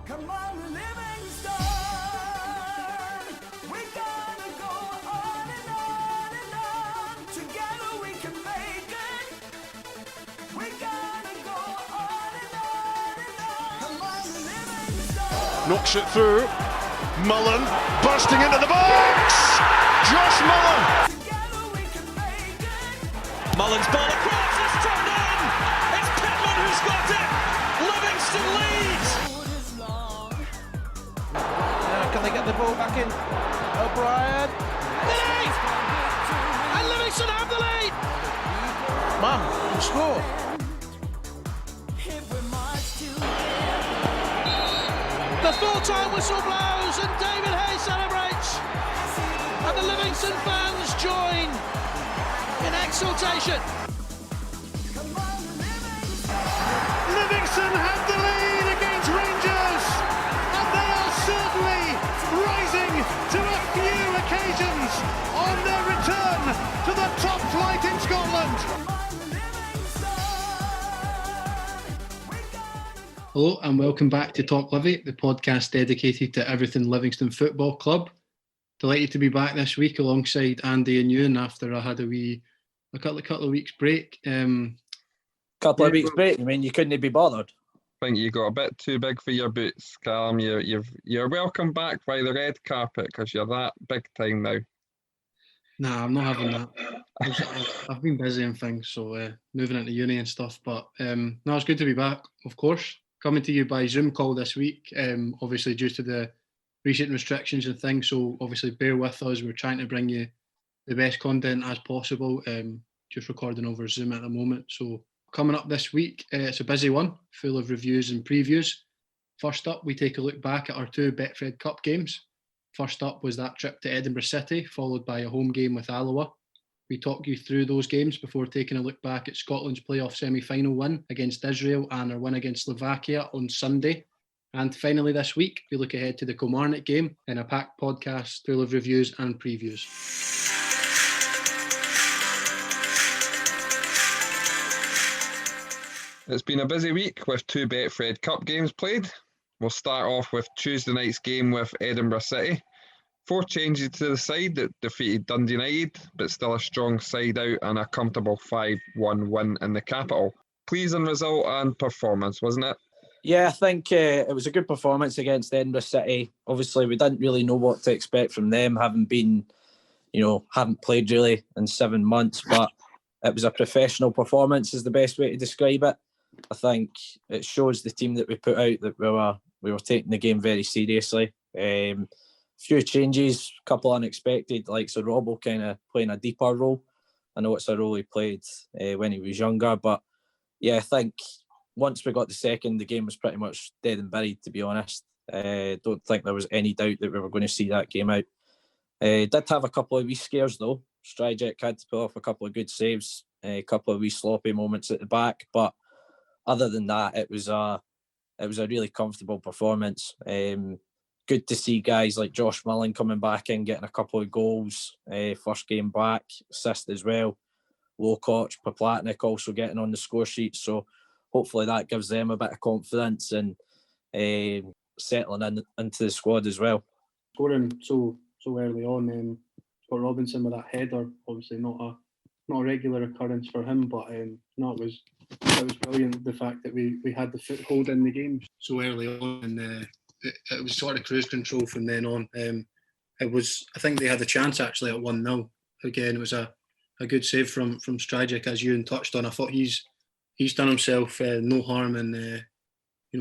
Come on, Livingston, we're gonna go on and on and on. Together we can make it. We're gonna go on and on and on. Come on, Livingston. Knocks it through. Mullen bursting into the box. Josh Mullen. Together we can make it. Mullen's ball across, it's turned in! It's Pittman who's got it! Livingston leads! Road is long. Now can they get the ball back in? O'Brien. Lead! And Livingston have the lead! Man, you score. If we march to The full-time whistle blows and David Hayes celebrates! And the Livingston fans join in exultation. come on, Livingston. Livingston have the lead against Rangers, and they are certainly rising to a few occasions on their return to the top flight in Scotland. Hello and welcome back to Talk Livi, the podcast dedicated to everything Livingston Football Club. Delighted to be back this week alongside Andy and Ewan after I had a couple of weeks break. Couple of weeks break. I mean, you couldn't be bothered. I think you got a bit too big for your boots, Callum. You're welcome back by the red carpet because you're that big time now. Nah, I'm not having that. I've been busy and things, so moving into uni and stuff. But no, it's good to be back, of course. Coming to you by Zoom call this week, obviously due to the recent restrictions and things. So obviously bear with us. We're trying to bring you the best content as possible. Just recording over Zoom at the moment. So coming up this week, it's a busy one, full of reviews and previews. First up, we take a look back at our two Betfred Cup games. First up was that trip to Edinburgh City, followed by a home game with Alloa. We talk you through those games before taking a look back at Scotland's playoff semi-final win against Israel and our win against Slovakia on Sunday. And finally this week, we look ahead to the Kilmarnock game in a packed podcast full of reviews and previews. It's been a busy week with two Betfred Cup games played. We'll start off with Tuesday night's game with Edinburgh City. 4 changes to the side that defeated Dundee United, but still a strong side out and a comfortable 5-1 win in the capital. Pleasing result and performance, wasn't it? Yeah, I think it was a good performance against Edinburgh City. Obviously, we didn't really know what to expect from them, haven't played really in 7 months, but it was a professional performance is the best way to describe it. I think it shows the team that we put out that we were taking the game very seriously. Few changes, a couple unexpected, like so Robbo kind of playing a deeper role. I know it's a role he played when he was younger, but yeah, I think once we got the second, the game was pretty much dead and buried, to be honest. Don't think there was any doubt that we were going to see that game out. Did have a couple of wee scares though. Stryjek had to pull off a couple of good saves, a couple of wee sloppy moments at the back, but other than that, it was a really comfortable performance. Good to see guys like Josh Mullen coming back in, getting a couple of goals, first game back, assist as well. Lokoch, Poplatnik also getting on the score sheet, so hopefully that gives them a bit of confidence and settling into the squad as well. Scoring so early on, Scott Robinson with that header, obviously not a regular occurrence for him, but no, it was brilliant, the fact that we had the foothold in the game so early on, and it was sort of cruise control from then on. I think they had a chance actually at 1-0. Again, it was a good save from Stryjek, as Ewan touched on. I thought he's done himself no harm in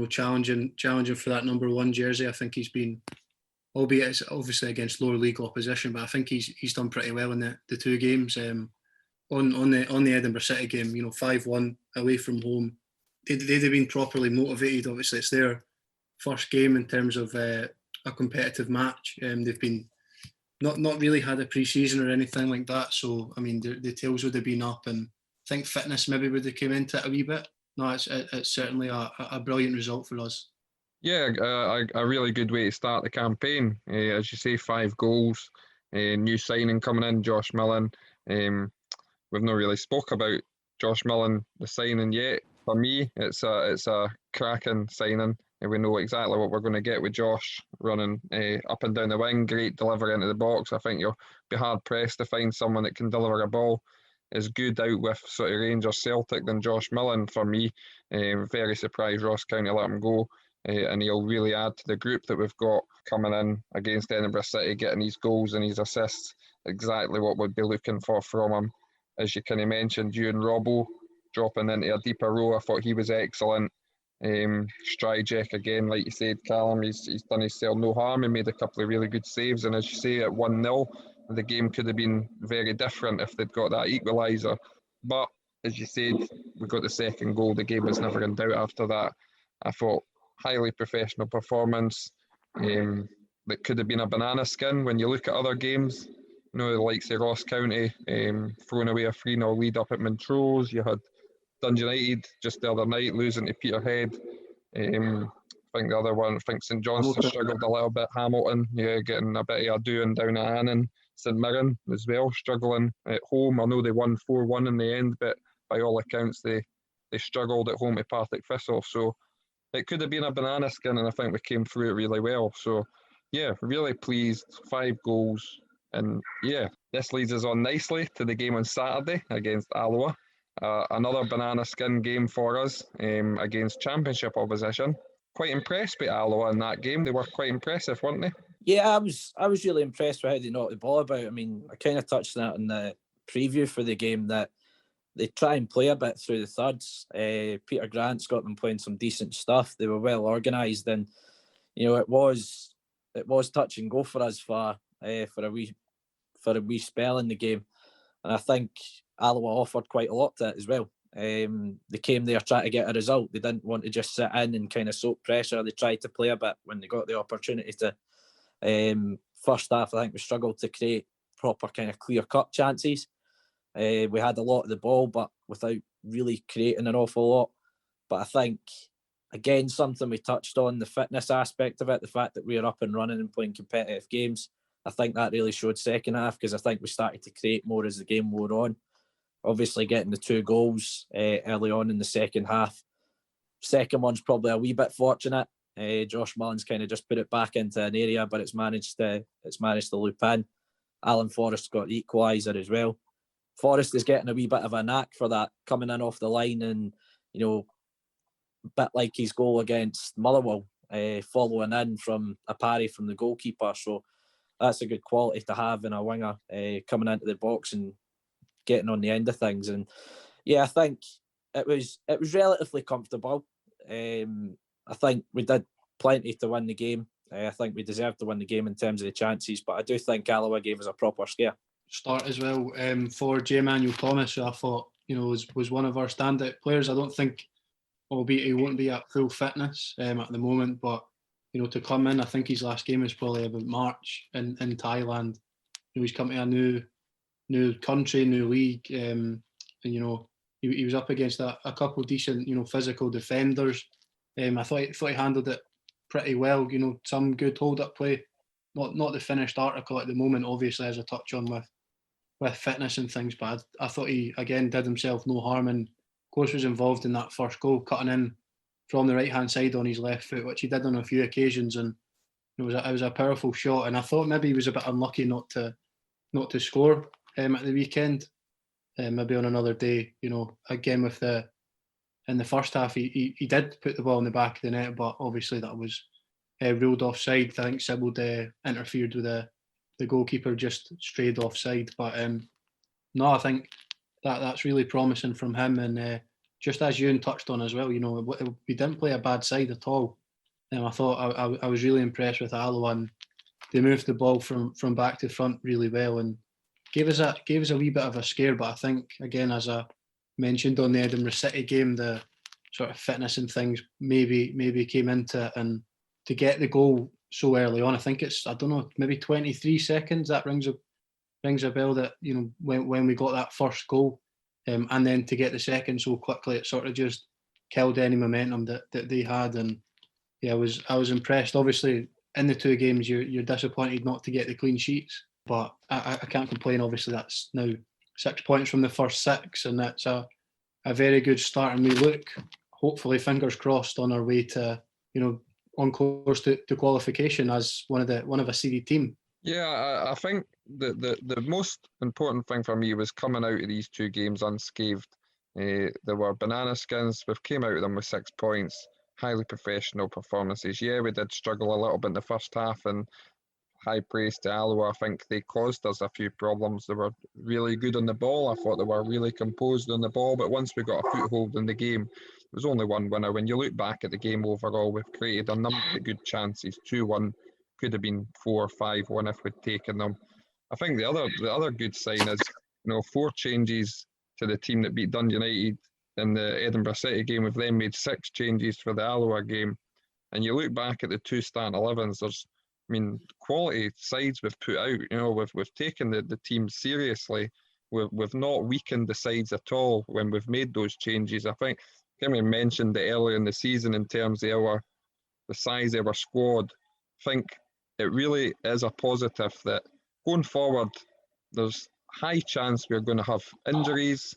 challenging for that number 1 jersey. I think he's been, albeit it's obviously against lower league opposition, but I think he's done pretty well in the 2 games. On the Edinburgh City game, 5-1 away from home, they'd have been properly motivated. Obviously, it's their first game in terms of a competitive match. They've been not really had a pre-season or anything like that. So I mean, the tails would have been up, and I think fitness maybe would have come into it a wee bit. No, it's certainly a brilliant result for us. Yeah, a really good way to start the campaign. As you say, 5 goals, new signing coming in, Josh Mullen. We've not really spoke about Josh Mullen, the signing yet. For me, it's a cracking signing. And we know exactly what we're going to get with Josh running up and down the wing, great delivery into the box. I think you'll be hard-pressed to find someone that can deliver a ball as good out with sort of Rangers Celtic than Josh Millen for me. Very surprised Ross County let him go. And he'll really add to the group that we've got coming in against Edinburgh City, getting his goals and his assists, exactly what we'd be looking for from him. As you kind of mentioned, you and Robbo dropping into a deeper role, I thought he was excellent. Stryjek again, like you said, Callum, he's done himself no harm. He made a couple of really good saves, and as you say, at 1-0, the game could have been very different if they'd got that equaliser. But as you said, we got the second goal. The game was never in doubt after that. I thought highly professional performance. That could have been a banana skin when you look at other games. You know, the likes of Ross County throwing away a 3-0 lead up at Montrose. You had Dundee United just the other night losing to Peterhead. I think the other one, I think St Johnstone struggled a little bit. Hamilton, yeah, getting a bit of a doing down at Annan. St Mirren as well, struggling at home. I know they won 4-1 in the end, but by all accounts they struggled at home to Partick Thistle. So it could have been a banana skin, and I think we came through it really well. So yeah, really pleased. 5 goals. And yeah, this leads us on nicely to the game on Saturday against Alloa. Another banana skin game for us against Championship opposition. Quite impressed by Alloa in that game. They were quite impressive, weren't they? Yeah, I was really impressed with how they knocked the ball about. I mean, I kind of touched on that in the preview for the game, that they try and play a bit through the thirds. Peter Grant's got them playing some decent stuff. They were well organised, and you know it was touch and go for us for a wee spell in the game. And I think Alloa offered quite a lot to it as well. They came there trying to get a result. They didn't want to just sit in and kind of soak pressure. They tried to play a bit when they got the opportunity to. First half, I think we struggled to create proper kind of clear-cut chances. We had a lot of the ball, but without really creating an awful lot. But I think, again, something we touched on, the fitness aspect of it, the fact that we are up and running and playing competitive games, I think that really showed second half, because I think we started to create more as the game wore on. Obviously, getting the 2 goals early on in the second half. Second one's probably a wee bit fortunate. Josh Mullins kind of just put it back into an area, but it's managed to loop in. Alan Forrest got the equaliser as well. Forrest is getting a wee bit of a knack for that, coming in off the line, and you know, a bit like his goal against Motherwell, following in from a parry from the goalkeeper. So that's a good quality to have in a winger, coming into the box and getting on the end of things. And yeah, I think it was relatively comfortable. I think we did plenty to win the game. I think we deserved to win the game in terms of the chances, but I do think Alloa gave us a proper scare. Start as well for J. Manuel Thomas, who I thought was one of our standout players. I don't think, albeit he won't be at full fitness at the moment, but to come in, I think his last game is probably about March in Thailand. He's come to a new country, new league, and he was up against a couple of decent physical defenders. I thought he handled it pretty well. Some good hold-up play. Not the finished article at the moment, obviously, as I touch on with fitness and things. But I thought he again did himself no harm, and of course was involved in that first goal, cutting in from the right-hand side on his left foot, which he did on a few occasions, and it was a powerful shot. And I thought maybe he was a bit unlucky not to score at the weekend. Maybe on another day, again in the first half, he did put the ball in the back of the net, but obviously that was ruled offside. I think Sybil interfered with the goalkeeper, just strayed offside. But no, I think that's really promising from him. And just as Ewan touched on as well, we didn't play a bad side at all. I thought I was really impressed with Alloa, and they moved the ball from back to front really well and gave us a wee bit of a scare. But I think, again, as I mentioned on the Edinburgh City game, the sort of fitness and things maybe came into it, and to get the goal so early on, I think it's, I don't know, maybe 23 seconds, that rings a bell, that when we got that first goal, and then to get the second so quickly, it sort of just killed any momentum that they had. And yeah, I was impressed. Obviously in the 2 games you're disappointed not to get the clean sheets, but I can't complain. Obviously that's now 6 points from the first 6, and that's a very good start, and we look, hopefully, fingers crossed, on our way to on course to qualification as one of a seeded team. Yeah, I think the most important thing for me was coming out of these two games unscathed. There were banana skins. We've came out of them with 6 points. Highly professional performances. Yeah, we did struggle a little bit in the first half, and high praise to Alloa. I think they caused us a few problems. They were really good on the ball. I thought they were really composed on the ball, but once we got a foothold in the game, there was only one winner. When you look back at the game overall, we've created a number of good chances. 2-1, could have been 4 or 5-1 if we'd taken them. I think the other good sign is, 4 changes to the team that beat Dundee United in the Edinburgh City game. We've then made 6 changes for the Alloa game. And you look back at the 2 starting 11s, there's, quality sides we've put out. We've taken the team seriously. We've not weakened the sides at all when we've made those changes. I think Kimmy mentioned it earlier in the season in terms of the size of our squad. I think it really is a positive that going forward, there's high chance we're going to have injuries.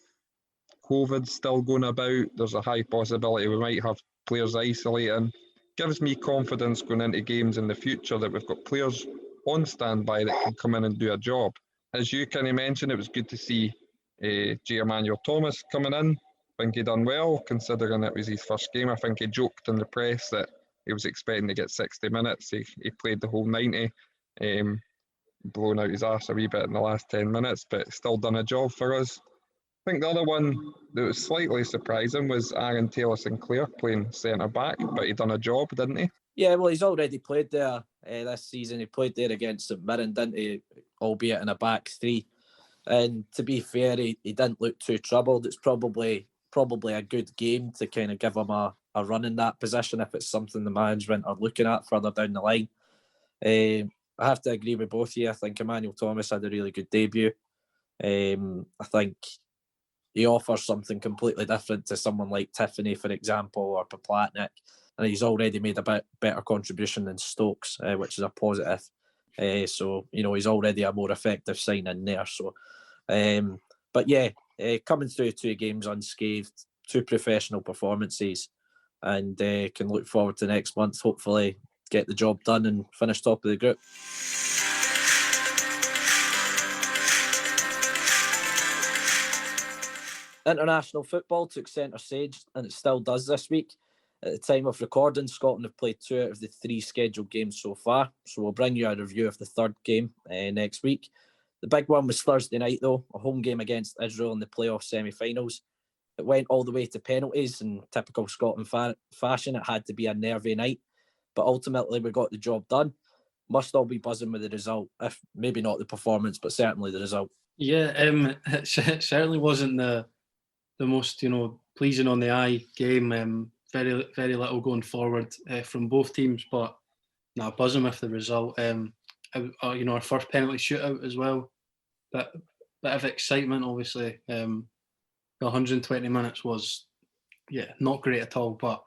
COVID's still going about. There's a high possibility we might have players isolating. Gives me confidence going into games in the future that we've got players on standby that can come in and do a job. As you kind of mentioned, it was good to see J. Emmanuel Thomas coming in. I think he done well, considering it was his first game. I think he joked in the press that he was expecting to get 60 minutes. He played the whole 90, blown out his arse a wee bit in the last 10 minutes, but still done a job for us. I think the other one that was slightly surprising was Aaron Taylor-Sinclair playing centre-back, but he done a job, didn't he? Yeah, well, he's already played there this season. He played there against St Mirren, didn't he? Albeit in a back three. And to be fair, he didn't look too troubled. It's probably a good game to kind of give him a run in that position if it's something the management are looking at further down the line. I have to agree with both of you. I think Emmanuel Thomas had a really good debut. I think he offers something completely different to someone like Tiffany, for example, or Poplatnik. And he's already made a bit better contribution than Stokes, which is a positive. So, he's already a more effective signing there. So, but yeah, coming through 2 games unscathed, 2 professional performances, and can look forward to next month, hopefully get the job done and finish top of the group. International football took centre stage, and it still does this week. At the time of recording, Scotland have played 2 out of the 3 scheduled games so far, so we'll bring you a review of the 3rd game next week. The big one was Thursday night, though, a home game against Israel in the playoff semi-finals. It went all the way to penalties, in typical Scotland fashion. It had to be a nervy night, but ultimately we got the job done. Must all be buzzing with the result, if maybe not the performance, but certainly the result. Yeah, it certainly wasn't the most pleasing on the eye game. Very little going forward from both teams, but buzzing with the result. Our first penalty shootout as well. Bit of excitement, obviously. The 120 minutes was not great at all. But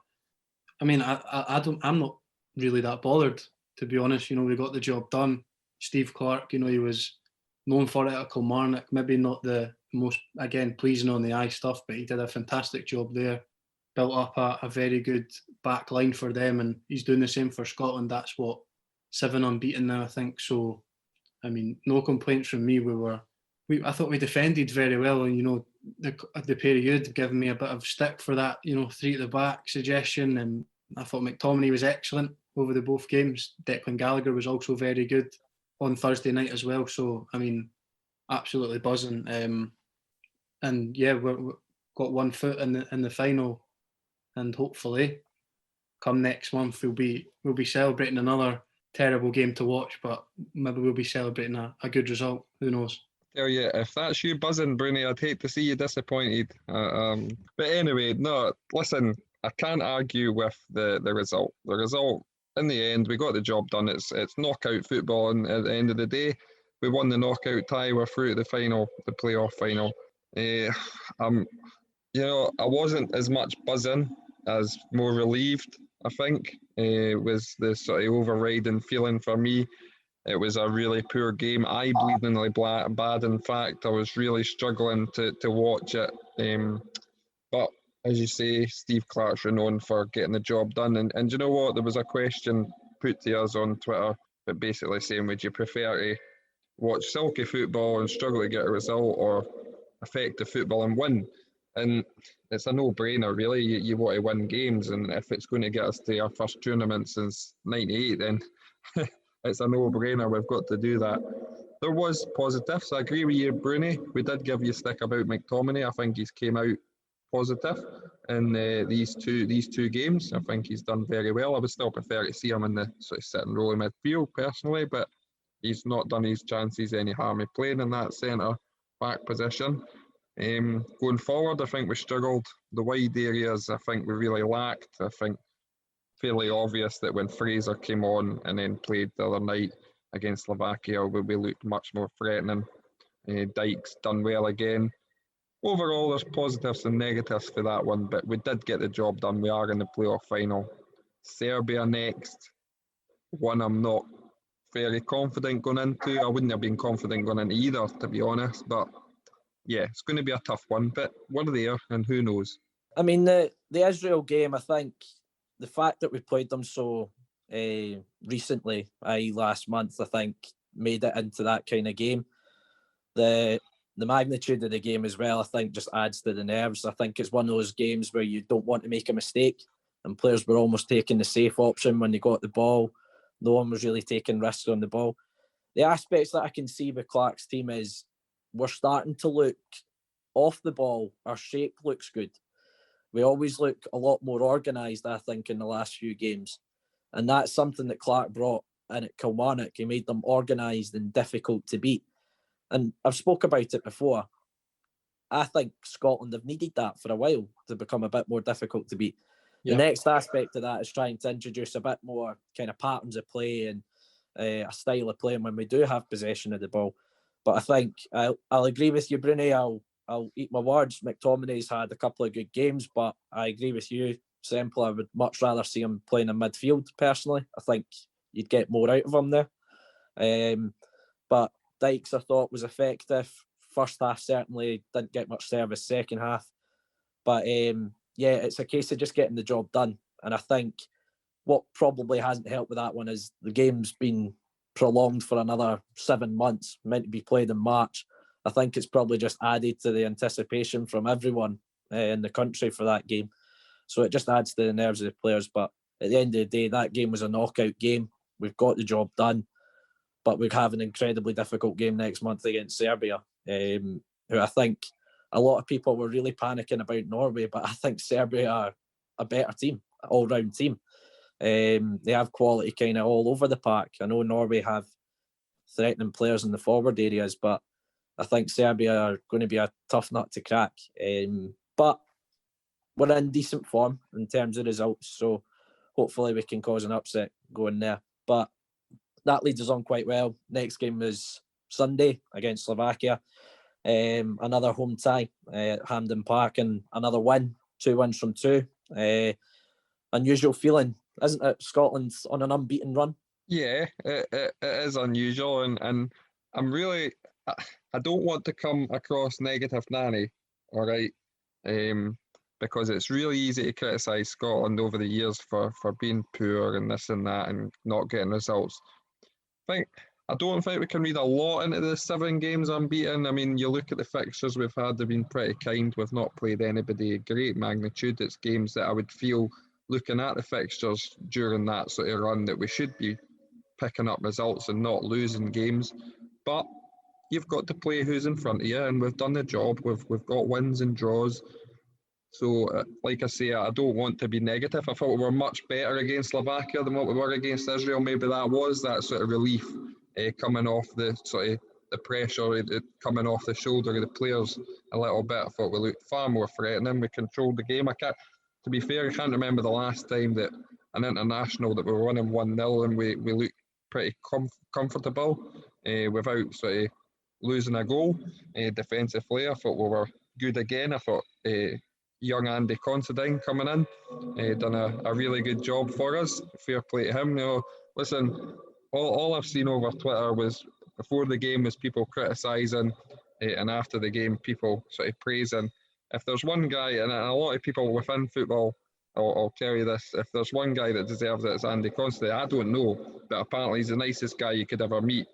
I'm not really that bothered, to be honest. We got the job done. Steve Clarke, he was known for it at Kilmarnock. Maybe not the most, again, pleasing on the eye stuff, but he did a fantastic job there. Built up a very good back line for them, and he's doing the same for Scotland. That's 7 unbeaten now, I think. So, no complaints from me. I thought we defended very well, and the pair of you had given me a bit of stick for that, 3 at the back suggestion, and I thought McTominay was excellent over the both games. Declan Gallagher was also very good on Thursday night as well. So, absolutely buzzing. And yeah, we've got 1 foot in the final. And hopefully, come next month, we'll be celebrating another terrible game to watch, but maybe we'll be celebrating a good result. Who knows? Tell you, if that's you buzzing, Bruni, I'd hate to see you disappointed. But anyway, no, listen, I can't argue with the result. The result, in the end, we got the job done. It's knockout football, and at the end of the day, we won the knockout tie. We're through to the final, the playoff final. I wasn't as much buzzing as more relieved, I think, was the sort of overriding feeling for me. It was a really poor game, eye-bleedingly bad. In fact, I was really struggling to watch it. But as you say, Steve Clark's renowned for getting the job done. And you know what? There was a question put to us on Twitter, but basically saying, would you prefer to watch silky football and struggle to get a result, or effective football and win? And it's a no-brainer, really. You want to win games, and if it's going to get us to our first tournament since '98, then it's a no-brainer. We've got to do that. There was positives. I agree with you, Bruni. We did give you stick about McTominay. I think he's came out positive in these two games. I think he's done very well. I would still prefer to see him in the sort of sitting role in midfield personally, but he's not done his chances any harm. He played in that centre back position. Going forward, I think we struggled. The wide areas, I think we really lacked. I think fairly obvious that when Fraser came on and then played the other night against Slovakia, we looked much more threatening. Dykes done well again. Overall, there's positives and negatives for that one, but we did get the job done. We are in the playoff final. Serbia next. One I'm not very confident going into. I wouldn't have been confident going into either, to be honest, but yeah, it's going to be a tough one, but we're there, and who knows? I mean, the Israel game, I think the fact that we played them so recently, i.e. last month, I think made it into that kind of game. The magnitude of the game as well, I think, just adds to the nerves. I think it's one of those games where you don't want to make a mistake, and players were almost taking the safe option when they got the ball. No one was really taking risks on the ball. The aspects that I can see with Clark's team is we're starting to look off the ball. Our shape looks good. We always look a lot more organised, I think, in the last few games. And that's something that Clark brought in at Kilmarnock. He made them organised and difficult to beat. And I've spoke about it before. I think Scotland have needed that for a while to become a bit more difficult to beat. The next aspect of that is trying to introduce a bit more kind of patterns of play and a style of playing when we do have possession of the ball. But I think I'll agree with you, Bruni. I'll eat my words. McTominay's had a couple of good games, but I agree with you, Semple. I would much rather see him playing in midfield, personally. I think you'd get more out of him there. But Dykes, I thought, was effective. First half certainly didn't get much service. Second half. But yeah, it's a case of just getting the job done. And I think what probably hasn't helped with that one is the game's been prolonged for another 7 months, meant to be played in March. I think it's probably just added to the anticipation from everyone in the country for that game. So it just adds to the nerves of the players. But at the end of the day, that game was a knockout game. We've got the job done. But we have an incredibly difficult game next month against Serbia, who I think a lot of people were really panicking about Norway, but I think Serbia are a better team, an all-round team. They have quality kind of all over the park. I know Norway have threatening players in the forward areas, but I think Serbia are going to be a tough nut to crack. But we're in decent form in terms of results, so hopefully we can cause an upset going there. But that leads us on quite well. Next game is Sunday against Slovakia. Another home tie at Hampden Park and another win. 2 wins from 2. Unusual feeling, isn't it? Scotland's on an unbeaten run. Yeah, it is unusual, and I'm really, I don't want to come across negative nanny, all right, because it's really easy to criticise Scotland over the years for being poor and this and that and not getting results. I don't think we can read a lot into the 7 games unbeaten. I mean, you look at the fixtures we've had, they've been pretty kind. We've not played anybody of great magnitude. It's games that I would feel, looking at the fixtures during that sort of run, that we should be picking up results and not losing games. But you've got to play who's in front of you, and we've done the job. We've got wins and draws. So, like I say, I don't want to be negative. I thought we were much better against Slovakia than what we were against Israel. Maybe that was that sort of relief coming off the sort of the pressure coming off the shoulder of the players a little bit. I thought we looked far more threatening. We controlled the game. To be fair, I can't remember the last time that an international that we were running 1-0 and we looked pretty comfortable without sort of losing a goal defensively. I thought we were good again. I thought young Andy Considine coming in done a really good job for us. Fair play to him. You know, listen, all I've seen over Twitter was before the game was people criticising and after the game people sort of praising. if there's one guy, and a lot of people within football, I'll tell you this, if there's one guy that deserves it, it's Andy Considine. I don't know, but apparently he's the nicest guy you could ever meet.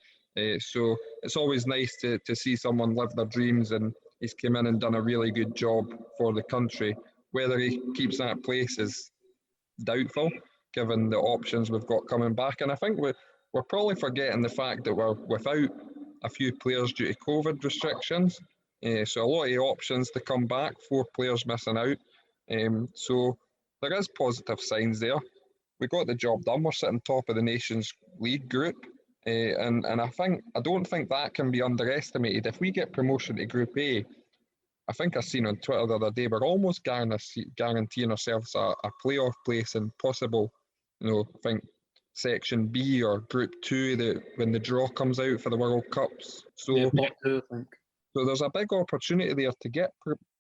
So it's always nice to see someone live their dreams, and he's come in and done a really good job for the country. Whether he keeps that place is doubtful, given the options we've got coming back. And I think we're probably forgetting the fact that we're without a few players due to COVID restrictions. So a lot of the options to come back, 4 players missing out. So there is positive signs there. We got the job done. We're sitting top of the Nations League group. And I don't think that can be underestimated. If we get promotion to Group A, I think I seen on Twitter the other day, we're almost guaranteeing ourselves a playoff place and possible, I think Section B or Group 2 when the draw comes out for the World Cups. So, yeah, top 2, I think. So there's a big opportunity there to get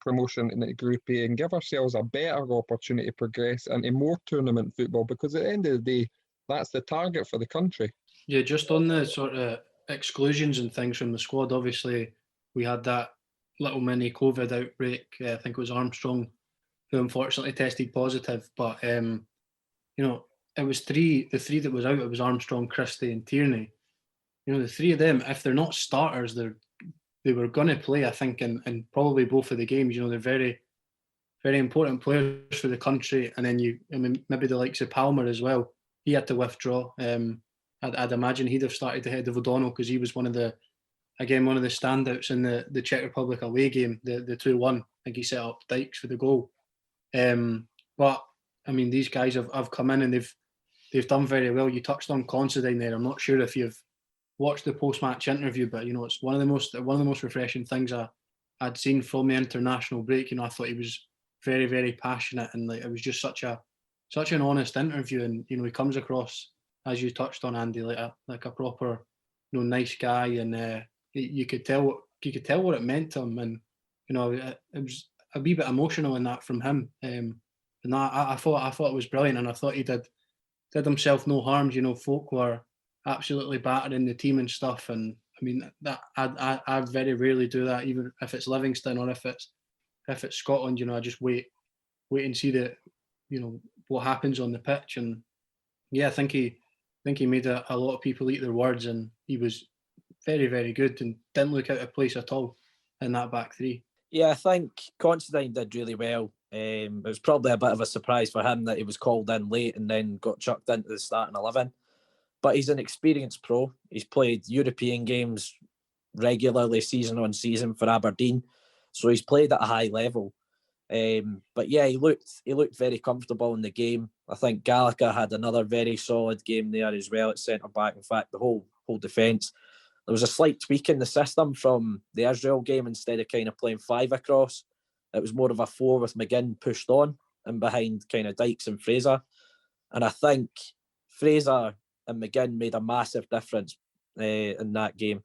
promotion into Group A and give ourselves a better opportunity to progress into more tournament football, because at the end of the day, that's the target for the country. Yeah, just on the sort of exclusions and things from the squad, obviously we had that little mini COVID outbreak. I think it was Armstrong who unfortunately tested positive, but it was the three that was out. It was Armstrong, Christie, and Tierney. The 3 of them, if they're not starters, they were going to play, I think, in probably both of the games. They're very, very important players for the country. And then maybe the likes of Palmer as well. He had to withdraw. I'd imagine he'd have started ahead of O'Donnell, because he was one of the standouts in the Czech Republic away game, the 2-1. I think he set up Dykes for the goal. But I mean, these guys have come in and they've done very well. You touched on Considine there. I'm not sure if you've watched the post-match interview, but it's one of the most refreshing things I'd seen from the international break. I thought he was very, very passionate, and it was just such an honest interview. And he comes across, as you touched on, Andy, like a proper nice guy, and you could tell what it meant to him, and it was a wee bit emotional in that from him. And I thought it was brilliant, and I thought he did himself no harm. Folk were absolutely battering the team and stuff, and I mean that I very rarely do that, even if it's Livingston or if it's Scotland. I just wait and see what happens on the pitch, and yeah, I think he made a lot of people eat their words, and he was very, very good and didn't look out of place at all in that back 3. Yeah, I think Considine did really well. It was probably a bit of a surprise for him that he was called in late and then got chucked into the starting 11. But he's an experienced pro. He's played European games regularly, season on season, for Aberdeen. So he's played at a high level. But yeah, he looked very comfortable in the game. I think Gallagher had another very solid game there as well at centre back. In fact, the whole defence. There was a slight tweak in the system from the Israel game. Instead of kind of playing 5 across, it was more of a 4 with McGinn pushed on and behind kind of Dykes and Fraser. And I think Fraser and McGinn made a massive difference in that game.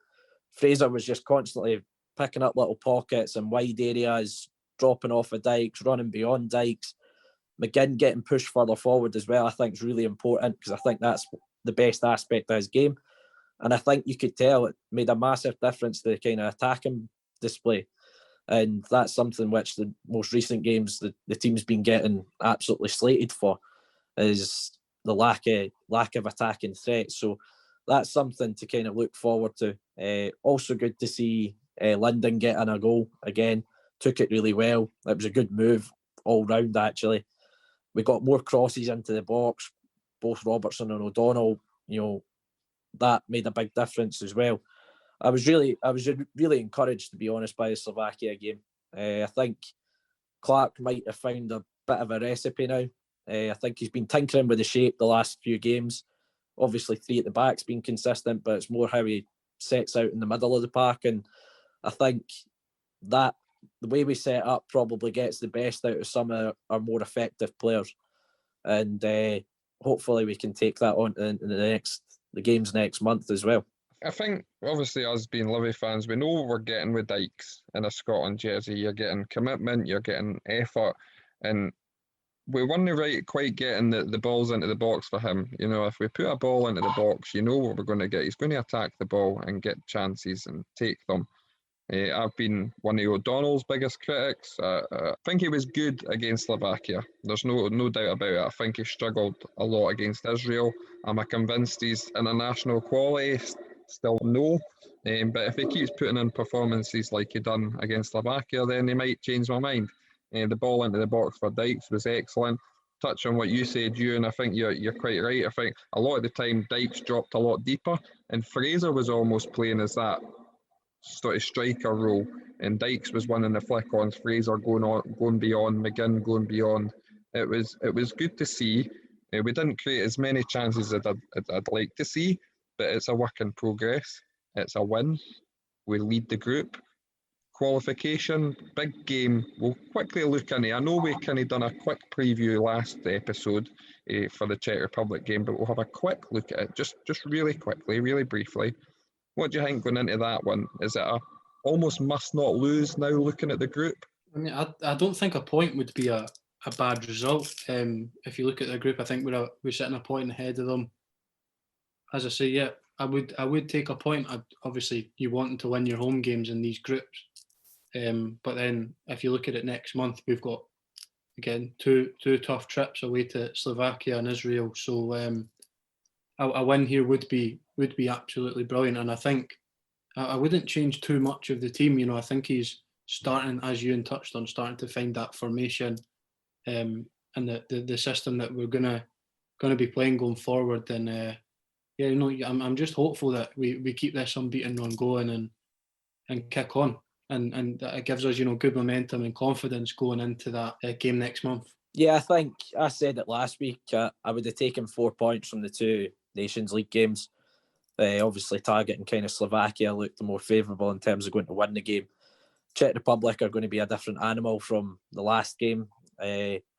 Fraser was just constantly picking up little pockets and wide areas, dropping off of Dykes, running beyond Dykes. McGinn getting pushed further forward as well, I think, is really important, because I think that's the best aspect of his game. And I think you could tell it made a massive difference to the kind of attacking display. And that's something which the most recent games the team's been getting absolutely slated for, is the lack of attacking threats. So that's something to kind of look forward to. Also good to see Linden getting a goal again. Took it really well. It was a good move all round, actually. We got more crosses into the box, both Robertson and O'Donnell. That made a big difference as well. I was really encouraged, to be honest, by the Slovakia game. I think Clark might have found a bit of a recipe now. I think he's been tinkering with the shape the last few games. Obviously, 3 at the back's been consistent, but it's more how he sets out in the middle of the park. And I think that the way we set up probably gets the best out of some of our more effective players. And hopefully we can take that on in the games next month as well. I think, obviously, us being Livi fans, we know what we're getting with Dykes in a Scotland jersey. You're getting commitment, you're getting effort, and we weren't quite getting the balls into the box for him. If we put a ball into the box, what we're going to get. He's going to attack the ball and get chances and take them. I've been one of O'Donnell's biggest critics. I think he was good against Slovakia. There's no doubt about it. I think he struggled a lot against Israel. Am I convinced he's international quality? Still no. But if he keeps putting in performances like he done against Slovakia, then he might change my mind. The ball into the box for Dykes was excellent. Touch on what you said, Ewan, I think you're quite right. I think a lot of the time Dykes dropped a lot deeper, and Fraser was almost playing as that sort of striker role, and Dykes was winning the flick-ons, Fraser going beyond, McGinn going beyond. It was good to see. We didn't create as many chances as I'd like to see, but it's a work in progress. It's a win. We lead the group. Qualification, big game. We'll quickly look into. I know we kind of done a quick preview last episode for the Czech Republic game, but we'll have a quick look at it, just really quickly, really briefly. What do you think going into that one? Is it a almost must not lose now looking at the group? I mean, I don't think a point would be a bad result. If you look at the group, I think we're sitting a point ahead of them. As I say, yeah, I would take a point. Obviously, you want to win your home games in these groups. But then if you look at it next month, we've got, again, two tough trips away to Slovakia and Israel. So a win here would be absolutely brilliant. And I think I wouldn't change too much of the team. I think he's starting, as Ewan touched on, starting to find that formation and the system that we're gonna be playing going forward. And I'm just hopeful that we keep this unbeaten run going and kick on. And it gives us, good momentum and confidence going into that game next month. Yeah, I think I said it last week. I would have taken 4 points from the two Nations League games. Obviously, targeting kind of Slovakia looked the more favourable in terms of going to win the game. Czech Republic are going to be a different animal from the last game,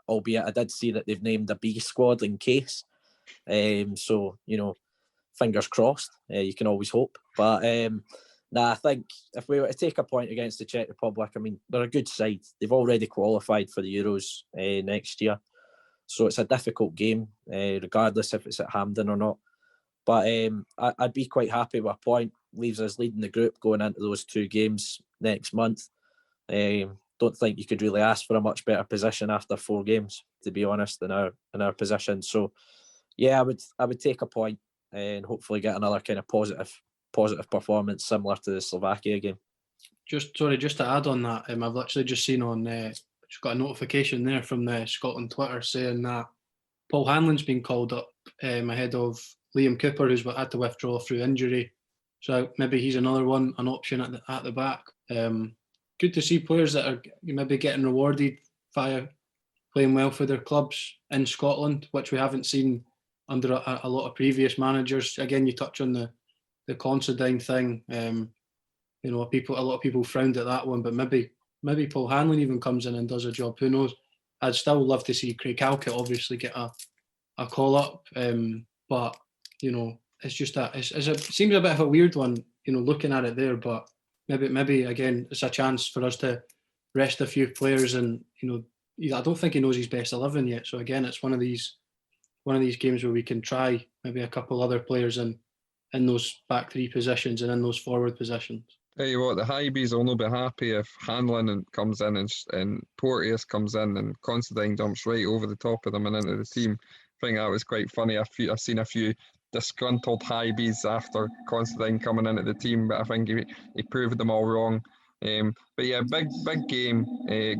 albeit I did see that they've named a B squad in case. So, fingers crossed. You can always hope. But I think if we were to take a point against the Czech Republic, I mean, they're a good side. They've already qualified for the Euros next year. So it's a difficult game, regardless if it's at Hampden or not. But I'd be quite happy with a point. Leaves us leading the group going into those two games next month. Don't think you could really ask for a much better position after 4 games, to be honest, in our position. So, yeah, I would take a point and hopefully get another kind of positive performance similar to the Slovakia game. Just to add on that, I've literally just seen on just got a notification there from the Scotland Twitter saying that Paul Hanlon's been called up ahead of Liam Cooper, who's had to withdraw through injury. So maybe he's another one, an option at the back. Good to see players that are maybe getting rewarded via playing well for their clubs in Scotland, which we haven't seen under a lot of previous managers. Again, you touch on the Considine thing. A lot of people frowned at that one, but maybe Paul Hanlon even comes in and does a job. Who knows? I'd still love to see Craig Halkett obviously get a call up, but it's just it seems a bit of a weird one, looking at it there. But maybe again, it's a chance for us to rest a few players, and I don't think he knows his best 11 yet. So again, it's one of these games where we can try maybe a couple other players in those back 3 positions and in those forward positions. Tell you what, the Highbees will not be happy if Hanlon comes in and Porteous comes in and Considine jumps right over the top of them and into the team. I think that was quite funny. I've seen a few disgruntled Highbees after Considine coming into the team, but I think he proved them all wrong. But yeah, big game.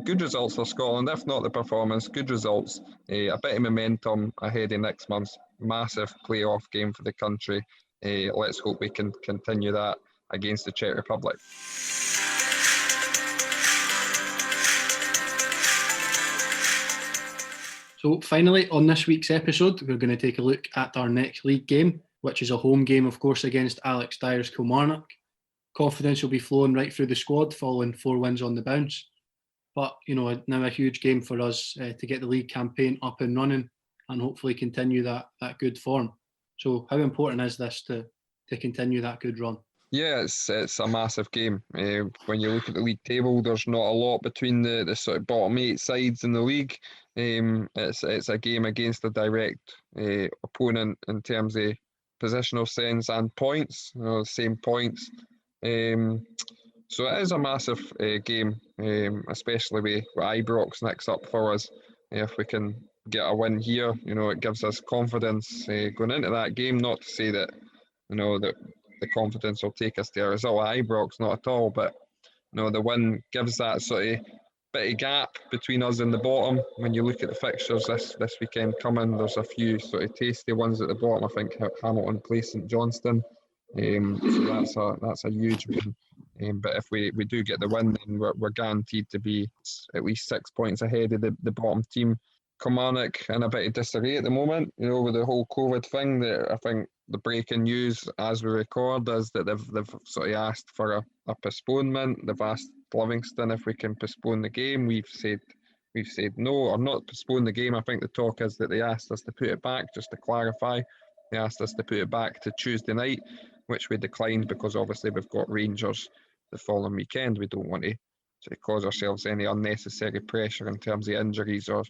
Good results for Scotland, if not the performance. Good results. A bit of momentum ahead of next month's massive playoff game for the country. Let's hope we can continue that against the Czech Republic. So finally, on this week's episode, we're going to take a look at our next league game, which is a home game, of course, against Alex Dyer's Kilmarnock. Confidence will be flowing right through the squad following 4 wins on the bounce. But, now a huge game for us to get the league campaign up and running and hopefully continue that good form. So how important is this to continue that good run? Yeah, it's a massive game. When you look at the league table, there's not a lot between the sort of bottom 8 sides in the league. It's a game against a direct opponent in terms of positional sense and points, same points. So it is a massive game, especially with Ibrox next up for us. If we can get a win here, it gives us confidence going into that game. Not to say that, that the confidence will take us to a result at Ibrox, not at all. But the win gives that sort of bit of gap between us and the bottom. When you look at the fixtures this weekend coming, there's a few sort of tasty ones at the bottom. I think Hamilton play St Johnstone, so that's a huge win. But if we do get the win, then we're guaranteed to be at least 6 points ahead of the bottom team. Kilmarnock in a bit of disarray at the moment, with the whole COVID thing. That I think the breaking news as we record is that they've sort of asked for a postponement. They've asked Livingston if we can postpone the game. We've said no, or not postpone the game. I think the talk is that they asked us to put it back. Just to clarify, they asked us to put it back to Tuesday night, which we declined because obviously we've got Rangers the following weekend. We don't want to cause ourselves any unnecessary pressure in terms of injuries or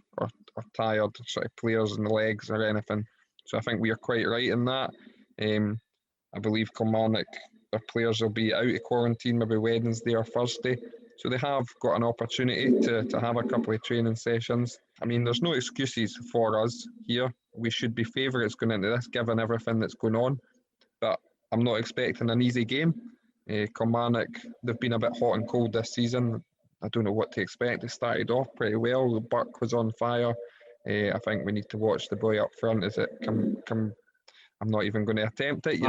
tired sort of players in the legs or anything. So I think we are quite right in that. I believe Kilmarnock, their players will be out of quarantine maybe Wednesday or Thursday. So they have got an opportunity to have a couple of training sessions. I mean, there's no excuses for us here. We should be favourites going into this, given everything that's going on. But I'm not expecting an easy game. Kilmarnock, they've been a bit hot and cold this season. I don't know what to expect. They started off pretty well. Burke was on fire. I think we need to watch the boy up front. Is it come? I'm not even going to attempt it.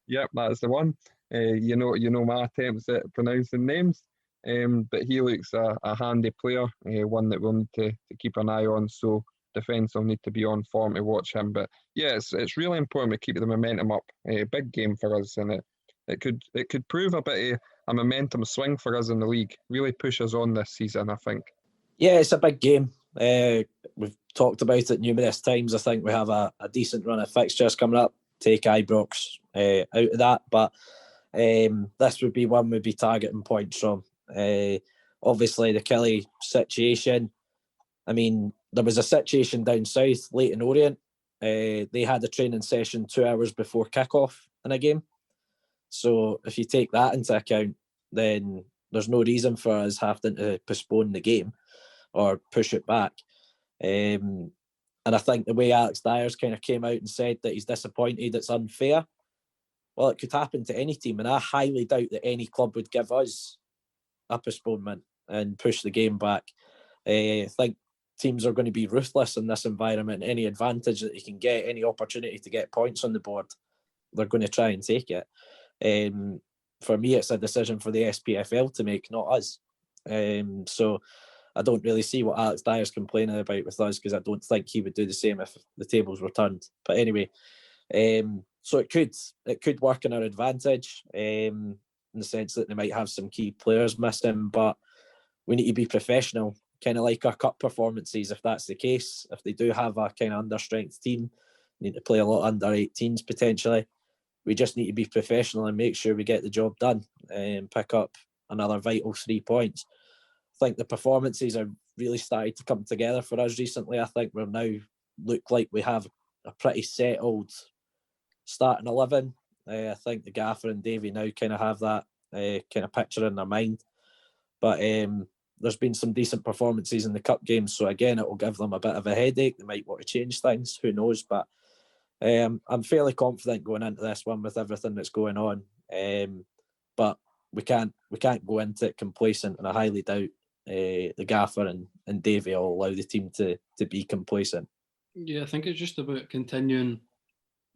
Yep, that's the one. You know my attempts at pronouncing names. But he looks a handy player, one that we'll need to keep an eye on. So defence will need to be on form to watch him. But yeah, it's really important to keep the momentum up. Big game for us, and it could prove a bit of a momentum swing for us in the league. Really push us on this season, I think. Yeah, it's a big game. We've talked about it numerous times. I think we have a decent run of fixtures coming up. Take Ibrox out of that, but this would be one we'd be targeting points from. Obviously, the Kelly situation. I mean, there was a situation down south, Leyton Orient. They had a training session 2 hours before kickoff in a game. So if you take that into account, then there's no reason for us having to postpone the game or push it back. And I think the way Alex Dyer's kind of came out and said that he's disappointed, it's unfair. Well, it could happen to any team, and I highly doubt that any club would give us a postponement and push the game back. I think teams are going to be ruthless in this environment. Any advantage that they can get, any opportunity to get points on the board, they're going to try and take it. For me, it's a decision for the SPFL to make, not us. So I don't really see what Alex Dyer's complaining about with us, because I don't think he would do the same if the tables were turned. But anyway, so it could work in our advantage in the sense that they might have some key players missing, but we need to be professional, kind of like our cup performances. If that's the case, if they do have a kind of understrength team, need to play a lot under 18s potentially. We just need to be professional and make sure we get the job done and pick up another vital 3 points. I think the performances have really started to come together for us recently. I think we're now look like we have a pretty settled starting 11. I think the Gaffer and Davey now kind of have that kind of picture in their mind. But there's been some decent performances in the cup games, so again, it will give them a bit of a headache. They might want to change things, who knows? But I'm fairly confident going into this one with everything that's going on. But we can't go into it complacent, and I highly doubt the Gaffer and Davey will allow the team to be complacent. Yeah, I think it's just about continuing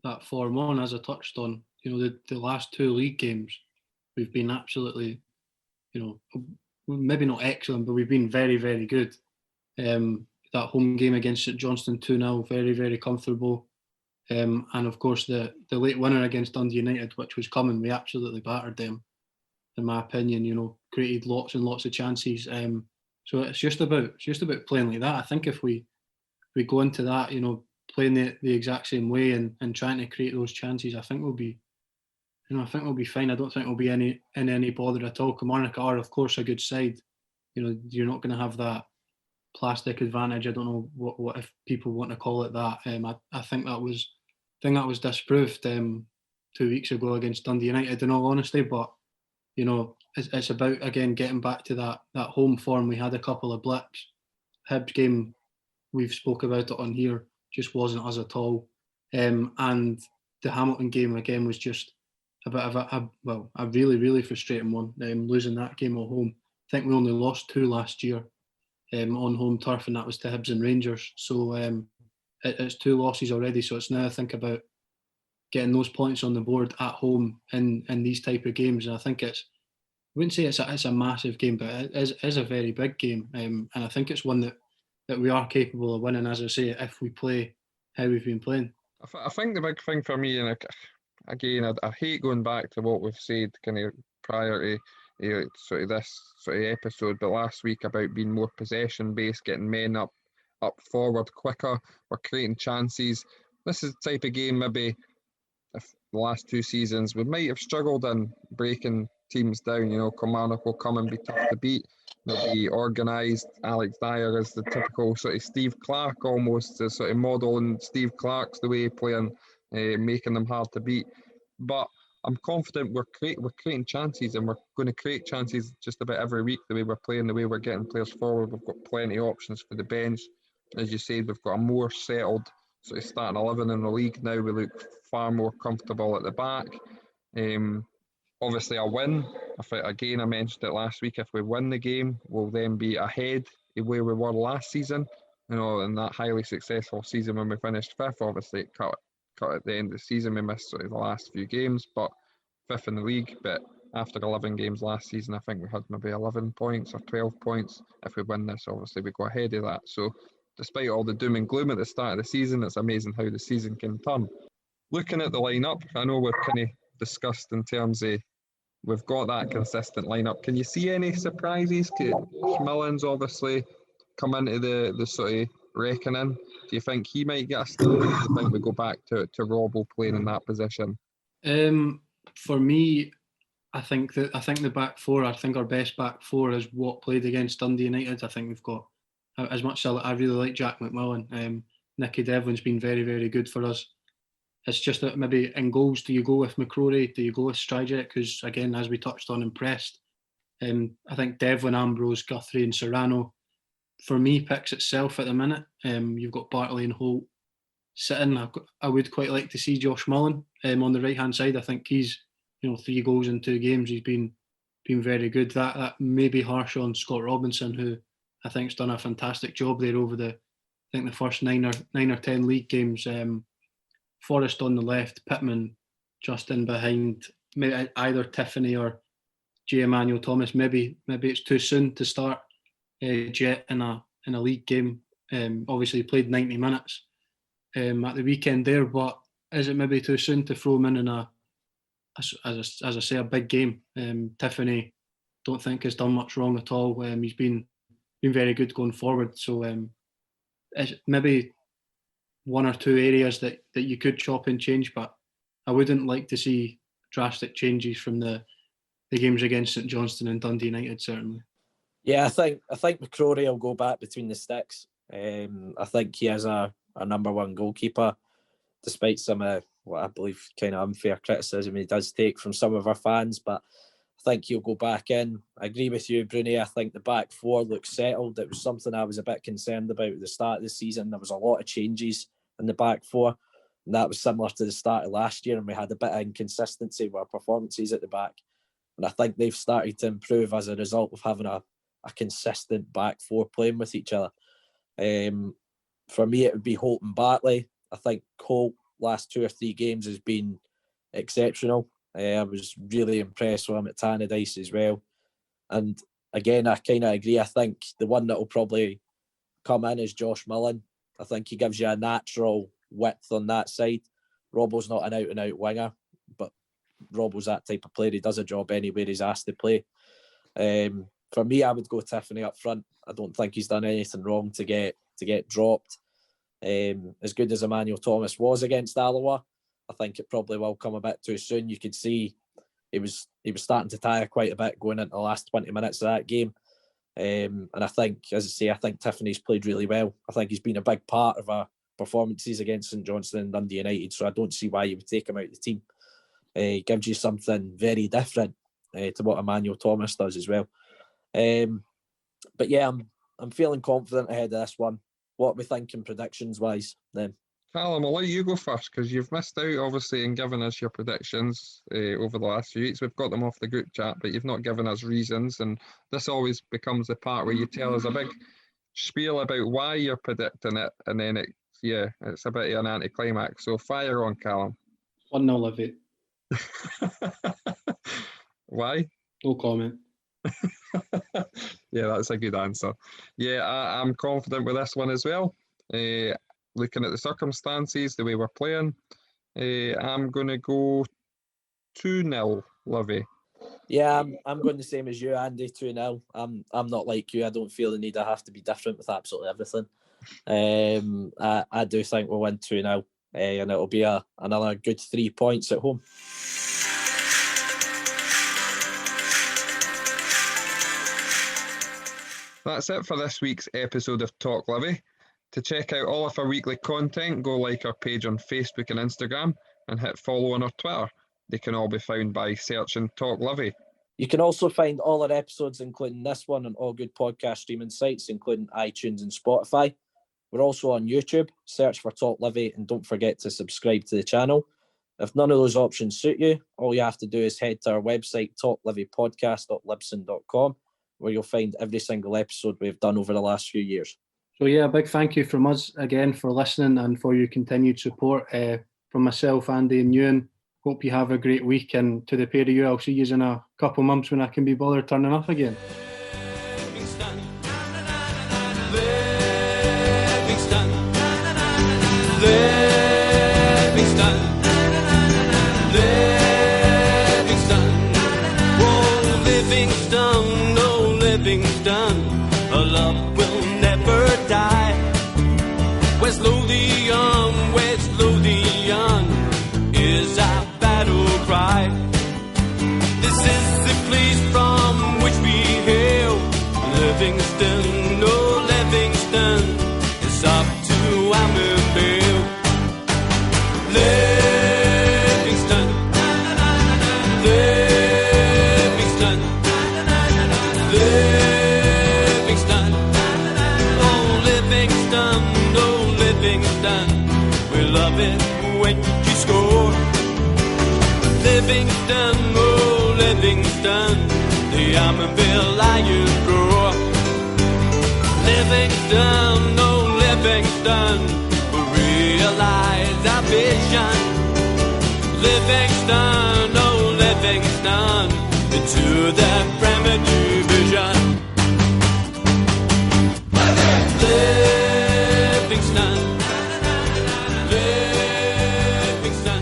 that form on, as I touched on. The last 2 league games, we've been absolutely, maybe not excellent, but we've been very, very good. That home game against St Johnstone 2-0, very, very comfortable. And of course, the late winner against Dundee United, which was coming, we absolutely battered them, in my opinion. Created lots and lots of chances. So it's just about playing like that. I think if we go into that, playing the exact same way and trying to create those chances, I think we'll be fine. I don't think we'll be in any bother at all. Kilmarnock are, of course, a good side. You're not going to have that plastic advantage. I don't know what if people want to call it that. I think that was disproved 2 weeks ago against Dundee United, in all honesty. But you know, it's about, again, getting back to that home form. We had a couple of blips. Hibs game, we've spoke about it on here, just wasn't us at all. And the Hamilton game, again, was just a bit of a really, really frustrating one, losing that game at home. I think we only lost 2 last year on home turf, and that was to Hibs and Rangers. So it's 2 losses already. So it's now, I think, about getting those points on the board at home in these type of games. And I think I wouldn't say it's a massive game, but it is a very big game. And I think it's one that we are capable of winning, as I say, if we play how we've been playing. I think the big thing for me, and again, I hate going back to what we've said kind of prior to sort of this sort of episode, but last week about being more possession based, getting men up forward quicker, we're creating chances. This is the type of game maybe if the last 2 seasons we might have struggled in breaking teams down. You know, Kilmarnock will come and be tough to beat. They'll be organised. Alex Dyer is the typical sort of Steve Clark, almost the sort of model, and Steve Clark's the way of playing, making them hard to beat. But I'm confident we're creating chances, and we're going to create chances just about every week. The way we're playing, the way we're getting players forward, we've got plenty of options for the bench. As you said, we've got a more settled sort of starting 11 in the league now. We look far more comfortable at the back. Obviously, a win. I mentioned it last week. If we win the game, we'll then be ahead of where we were last season. You know, in that highly successful season when we finished 5th. Obviously, it cut at the end of the season. We missed sort of the last few games, but 5th in the league. But after 11 games last season, I think we had maybe 11 points or 12 points. If we win this, obviously, we go ahead of that. So, despite all the doom and gloom at the start of the season, it's amazing how the season can turn. Looking at the lineup, I know we've kind of discussed in terms of we've got that consistent lineup. Can you see any surprises? Schmillin's obviously come into the sort of reckoning. Do you think he might get a start? Or do you think we go back to Robbo playing in that position? For me, I think the back four. I think our best back four is what played against Dundee United. I think we've got, as much as I really like Jack McMillan, Nicky Devlin's been very, very good for us. It's just that maybe in goals, do you go with McCrory? Do you go with Stryjek? Because again, as we touched on, impressed. I think Devlin, Ambrose, Guthrie and Serrano, for me, picks itself at the minute. You've got Bartley and Holt sitting. I would quite like to see Josh Mullen on the right-hand side. I think he's, 3 goals in 2 games. He's been very good. That may be harsh on Scott Robinson, who I think's done a fantastic job there over the first 9 or 10 league games. Forrest on the left, Pittman just in behind, maybe either Tiffany or J. Emmanuel Thomas. Maybe it's too soon to start Jet in a league game. Obviously, he played 90 minutes at the weekend there, but is it maybe too soon to throw him in as I say, a big game? Tiffany, don't think has done much wrong at all. He's been very good going forward. So it's maybe 1 or 2 areas that you could chop and change, but I wouldn't like to see drastic changes from the games against St Johnstone and Dundee United, certainly. Yeah, I think McCrory will go back between the sticks. I think he is our number 1 goalkeeper, despite some of what I believe kind of unfair criticism he does take from some of our fans, but I think he'll go back in. I agree with you, Bruni. I think the back 4 looks settled. It was something I was a bit concerned about at the start of the season. There was a lot of changes in the back 4, and that was similar to the start of last year, and we had a bit of inconsistency with our performances at the back. And I think they've started to improve as a result of having a consistent back 4 playing with each other. For me, it would be Holt and Bartley. I think Holt, last 2 or 3 games, has been exceptional. I was really impressed with him at Tannadice as well. And again, I kind of agree. I think the one that will probably come in is Josh Mullen. I think he gives you a natural width on that side. Robbo's not an out-and-out winger, but Robbo's that type of player. He does a job anywhere he's asked to play. For me, I would go Tiffany up front. I don't think he's done anything wrong to get dropped. As good as Emmanuel Thomas was against Alloa, I think it probably will come a bit too soon. You could see he was starting to tire quite a bit going into the last 20 minutes of that game. And I think, as I say, I think Tiffany's played really well. I think he's been a big part of our performances against St Johnstone and Dundee United, so I don't see why you would take him out of the team. He gives you something very different. to what Emmanuel Thomas does as well. But yeah, I'm feeling confident ahead of this one. What are we thinking predictions wise then? Callum, I'll let you go first because you've missed out, obviously, in giving us your predictions over the last few weeks. We've got them off the group chat, but you've not given us reasons. And this always becomes the part where you tell us a big spiel about why you're predicting it, and then it's a bit of an anticlimax. So fire on, Callum. 1-0 Livi. Why? No comment. Yeah, that's a good answer. Yeah, I'm confident with this one as well. Looking at the circumstances, the way we're playing, I'm going to go 2-0, Livi. Yeah, I'm going the same as you, Andy. 2-0. I'm not like you. I don't feel the need I have to be different with absolutely everything. I do think we'll win 2-0, and it'll be another good 3 points at home. That's it for this week's episode of Talk Livi. To check out all of our weekly content, go like our page on Facebook and Instagram and hit follow on our Twitter. They can all be found by searching Talk Livi. You can also find all our episodes, including this one, on all good podcast streaming sites, including iTunes and Spotify. We're also on YouTube. Search for Talk Livi and don't forget to subscribe to the channel. If none of those options suit you, all you have to do is head to our website, talklivipodcast.libsyn.com, where you'll find every single episode we've done over the last few years. So yeah, a big thank you from us again for listening and for your continued support. From myself, Andy and Ewan, hope you have a great week, and to the pair of you, I'll see you in a couple months when I can be bothered turning up again. A love will never die. West Lothian is our battle cry. This is the place from which we hail. Livingston, no Livingston, it's up to Ambervale. Livingston, Livingston, Livingston, oh Livingston, no Livingston, we love it when you score. Livingston, oh Livingston, the Ambervale Lions roar. Livingston, oh Livingston, we realize our vision. Livingston, oh Livingston, into the Premier Division. Livingston, Livingston, Livingston.